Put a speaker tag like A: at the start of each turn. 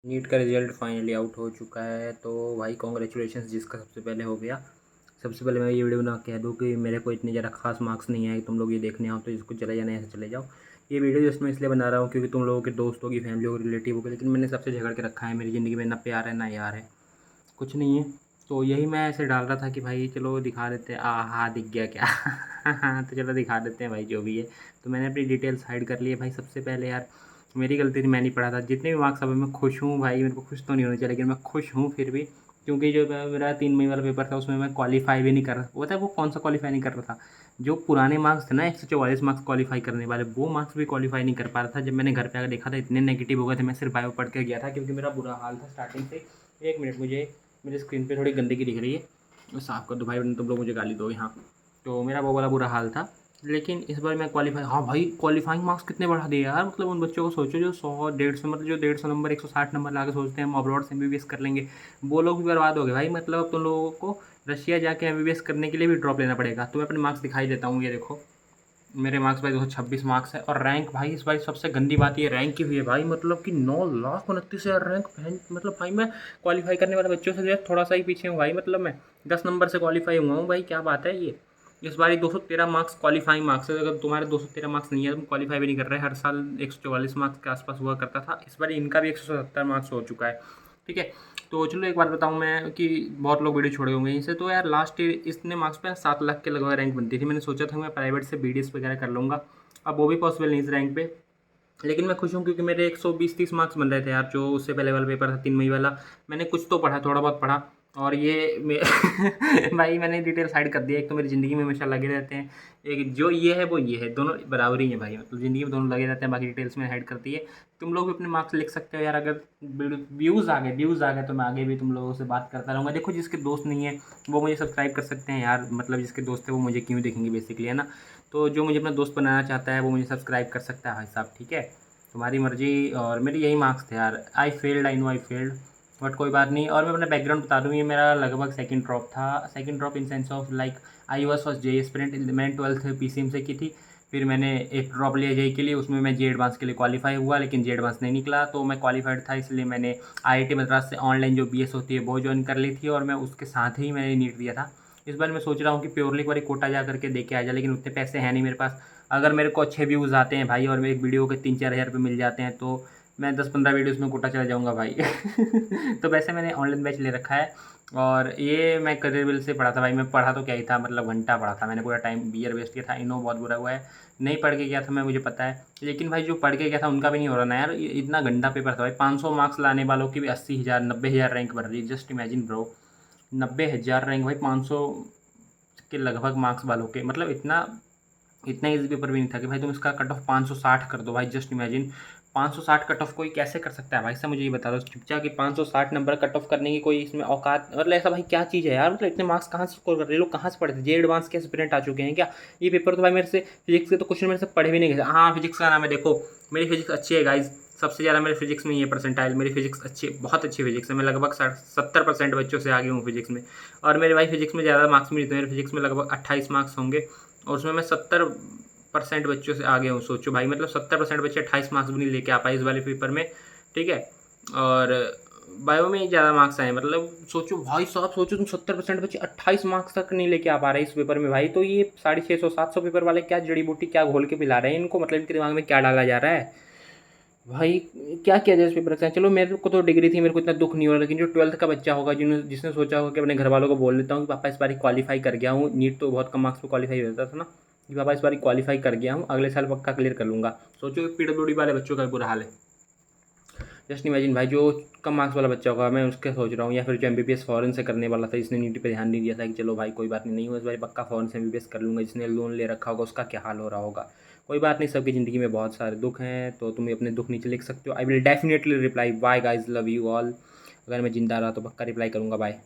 A: NEET का result finally out हो चुका है। तो भाई कॉन्ग्रेचुलेशन जिसका सबसे पहले हो गया। सबसे पहले मैं ये वीडियो ना कह दूँ कि मेरे को इतने ज़्यादा खास मार्क्स नहीं आए, तुम लोग ये देखने आओ तो इसको चले जाना, ऐसे चले जाओ। ये वीडियो जस्ट मैं इसलिए बना रहा हूँ क्योंकि तुम लोगों के दोस्तों की, फैमिली और रिलेटिव की, लेकिन मैंने सबसे झगड़ के रखा है। मेरी ज़िंदगी में ना प्यार है ना यार है, कुछ नहीं है। तो यही मैं ऐसे डाल रहा था कि भाई चलो दिखा देते हैं। हाँ दिख गया क्या? तो चलो दिखा देते हैं भाई जो भी है। तो मैंने अपनी डिटेल्स हाइड कर ली है भाई। सबसे पहले यार मेरी गलती थी, मैं नहीं पढ़ा था। जितने भी मार्क्स अभी मैं खुश हूँ भाई, मेरे को खुश तो नहीं होना चाहिए लेकिन मैं खुश हूँ फिर भी, क्योंकि जो मेरा 3 मई वाला पेपर था उसमें मैं क्वालिफाई भी नहीं कर रहा। वो था, वो कौन सा क्वालिफाई नहीं कर रहा था, जो पुराने मार्क्स थे ना 144 मार्क्स क्वालिफाई करने वाले, वो मार्क्स भी क्वालिफाई नहीं कर पा रहा था। जब मैंने घर पे आकर देखा था इतने नेगेटिव हो गए थे, मैं सिर्फ बायो पढ़ के गया था क्योंकि मेरा बुरा हाल था स्टार्टिंग से। एक मिनट, मुझे मेरी स्क्रीन पे थोड़ी गंदगी दिख रही है, वो साफ़ कर दो भाई वरना तुम लोग मुझे गाली दोगे। हाँ, तो मेरा वो वाला बुरा हाल था, लेकिन इस बार मैं क्वालिफाई, हाँ भाई क्वालिफाइंग मार्क्स कितने बढ़ा दिए यार। मतलब उन बच्चों को सोचो जो 100 150, मतलब जो 150 नंबर 160 नंबर ला के सोचते हैं हम अब्रॉड से एमबीबीएस कर लेंगे, वो लोग भी बर्बाद हो गए भाई। मतलब अब तुम लोगों को रशिया जाके एमबीबीएस करने के लिए भी ड्रॉप लेना पड़ेगा। तो मैं अपने मार्क्स दिखाई देता हूँ, ये देखो मेरे मार्क्स भाई 226 मार्क्स है। और रैंक भाई इस बार सबसे गंदी बात ये रैंक की हुई है भाई, मतलब कि 9,29,000 रैंक। मतलब भाई मैं क्वालिफाई करने वाले बच्चों से जो है थोड़ा सा ही पीछे हूँ भाई। मतलब मैं 10 नंबर से क्वालिफाई हुआ हूँ भाई, क्या बात है ये। इस बार 213 मार्क्स क्वालिफाइंग मार्क्स है। अगर तुम्हारे 213 मार्क्स नहीं है, तुम क्वालिफाई भी नहीं कर रहे। हर साल 144 मार्क्स के आसपास हुआ करता था, इस बार इनका भी 177 मार्क्स हो चुका है। ठीक है, तो चलो एक बात बताऊँ मैं कि बहुत लोग वीडियो छोड़े होंगे इनसे। तो यार लास्ट ईयर इतने मार्क्स पे 7 लाख के लगभग रैंक बनती थी। मैंने सोचा था मैं प्राइवेट से बीडीएस वगैरह कर लूँगा, अब वो भी पॉसिबल नहीं इस रैंक पे। लेकिन मैं खुश हूँ क्योंकि मेरे 120-30 मार्क्स बन रहे थे यार। जो उससे पहले वाला पेपर था 3 मई वाला, मैंने कुछ तो पढ़ा, थोड़ा बहुत पढ़ा। और ये भाई मैंने डिटेल साइड कर दिया। एक तो मेरी ज़िंदगी में हमेशा लगे रहते हैं, एक जो ये है वो ये है, दोनों बराबर ही हैं भाई। मतलब ज़िंदगी में दोनों लगे रहते हैं, बाकी डिटेल्स में हाइड कर दी है। तुम लोग भी अपने मार्क्स लिख सकते हो यार। अगर व्यूज़ आ गए तो मैं आगे भी तुम लोगों से बात करता रहूँगा। देखो जिसके दोस्त नहीं है वो मुझे सब्सक्राइब कर सकते हैं यार। मतलब जिसके दोस्त है वो मुझे क्यों देखेंगे बेसिकली, है ना। तो जो मुझे अपना दोस्त बनाना चाहता है वो मुझे सब्सक्राइब कर सकता है भाई साहब, ठीक है। तुम्हारी मर्ज़ी। और मेरे यही मार्क्स थे यार। I know I failed, but कोई बात नहीं। और मैं अपना बैकग्राउंड बता दूँ, ये मेरा लगभग सेकंड ड्रॉप था। Second drop in sense of like I was first J aspirant. मैंने 12th पीसीएम से की थी, फिर मैंने एक ड्रॉप लिया जेई के लिए, उसमें मैं जे एडवांस के लिए क्वालिफाई हुआ, लेकिन जे एडवांस नहीं निकला। तो मैं क्वालिफाइड था, इसलिए मैंने आईआईटी मद्रास से ऑनलाइन जो बीएस होती है वो ज्वाइन कर ली थी, और मैं उसके साथ ही मैंने नीट दिया था। इस बार मैं सोच रहा हूँ कि प्योरली एक बार कोटा जा करके दे के आ जाए, लेकिन उतने पैसे हैं नहीं मेरे पास। अगर मेरे को अच्छे व्यूज़ आते हैं भाई और एक वीडियो के 3-4 हज़ार रुपये मिल जाते हैं तो मैं 10-15 वीडियोज़ में कोटा चला जाऊँगा भाई। तो वैसे मैंने ऑनलाइन बैच ले रखा है, और ये मैं करियर बिल से पढ़ा था भाई। मैं पढ़ा तो क्या ही था, मतलब घंटा पढ़ा था मैंने, पूरा टाइम ईयर वेस्ट किया था। इनो बहुत बुरा हुआ है, नहीं पढ़ के गया था मैं, मुझे पता है। लेकिन भाई जो पढ़ के गया था उनका भी नहीं हो रहा ना यार। इतना गंदा पेपर था भाई। 500 मार्क्स लाने वालों की भी 80,000 90,000 रैंक बढ़ रही है। जस्ट इमेजिन ब्रो, 90,000 रैंक भाई 500 के लगभग मार्क्स वालों के। मतलब इतना इतना ईजी पेपर भी नहीं था कि भाई तुम इसका कट ऑफ 560 कर दो भाई। जस्ट इमेजिन 560 कट ऑफ कोई कैसे कर सकता है भाई साहब, मुझे ये बता दो चुपचाप कि 560 नंबर कट ऑफ करने की कोई इसमें औकात, मतलब ऐसा भाई क्या चीज़ है यार। मतलब इतने मार्क्स कहाँ से स्कोर कर रहे हैं लोग, कहाँ से पढ़े थे? जे एडवांस के एस्पिरेंट आ चुके हैं क्या? ये पेपर तो भाई मेरे से फिजिक्स के तो क्वेश्चन मेरे से पढ़े भी नहीं गए। हाँ फिजिक्स का नाम है, देखो मेरी फिजिक्स अच्छी है गाइज। सबसे ज़्यादा मेरे फिजिक्स में ये परसेंटाइल, मेरी फिजिक्स अच्छी, बहुत अच्छी फिजिक्स है। मैं लगभग 70% बच्चों से आगे हूँ फिजिक्स में। और मेरे भाई फिजिक्स में ज़्यादा मार्क्स मिले थे, मेरे फिजिक्स में लगभग 28 मार्क्स होंगे, और उसमें मैं 70% बच्चों से आगे हूँ। सोचो भाई, मतलब 70% बच्चे 28 मार्क्स भी नहीं लेके आ पाए इस वाले पेपर में, ठीक है। और बायो में ही ज़्यादा मार्क्स आए। मतलब सोचो भाई साहब, सोचो तुम 70% बच्चे 28 मार्क्स तक नहीं लेके आ पा रहे इस पेपर में भाई। तो ये 650-700 पेपर वाले क्या जड़ी बूटी क्या घोल के पिला रहे हैं इनको, मतलब इनके दिमाग में क्या डाला जा रहा है भाई। क्या किया जाए इस पेपर से? चलो मेरे को तो डिग्री थी, मेरे को इतना दुख नहीं हो रहा, लेकिन जो 12th का बच्चा होगा जिसने सोचा होगा कि अपने घर वालों को बोल देता हूँ कि पापा इस बार क्वालिफाई कर गया हूँ, नीट तो बहुत कम मार्क्स पे क्वालिफाई होता था ना, कि पापा इस बार क्वालिफाई कर गया हूँ, अगले साल पक्का क्लियर कर लूँगा। सोचो पीडब्ल्यूडी वाले बच्चों का बुरा हाल है। जस्ट इमेजिन भाई, जो कम मार्क्स वाला बच्चा होगा, मैं उसके सोच रहा हूँ, या फिर जो एमबीबीएस फॉरेन से करने वाला था, इसने नीट पे ध्यान नहीं दिया था कि चलो भाई कोई बात नहीं हुआ इस बार पक्का फॉरेन से एमबीबीएस कर लूँगा, जिसने लोन ले रखा होगा उसका क्या हाल हो रहा होगा। कोई बात नहीं, सबकी ज़िंदगी में बहुत सारे दुख हैं, तो तुम अपने दुख नीचे लिख सकते हो। I will definitely reply, bye guys, love you all. अगर मैं जिंदा रहा तो पक्का रिप्लाई करूँगा, बाय।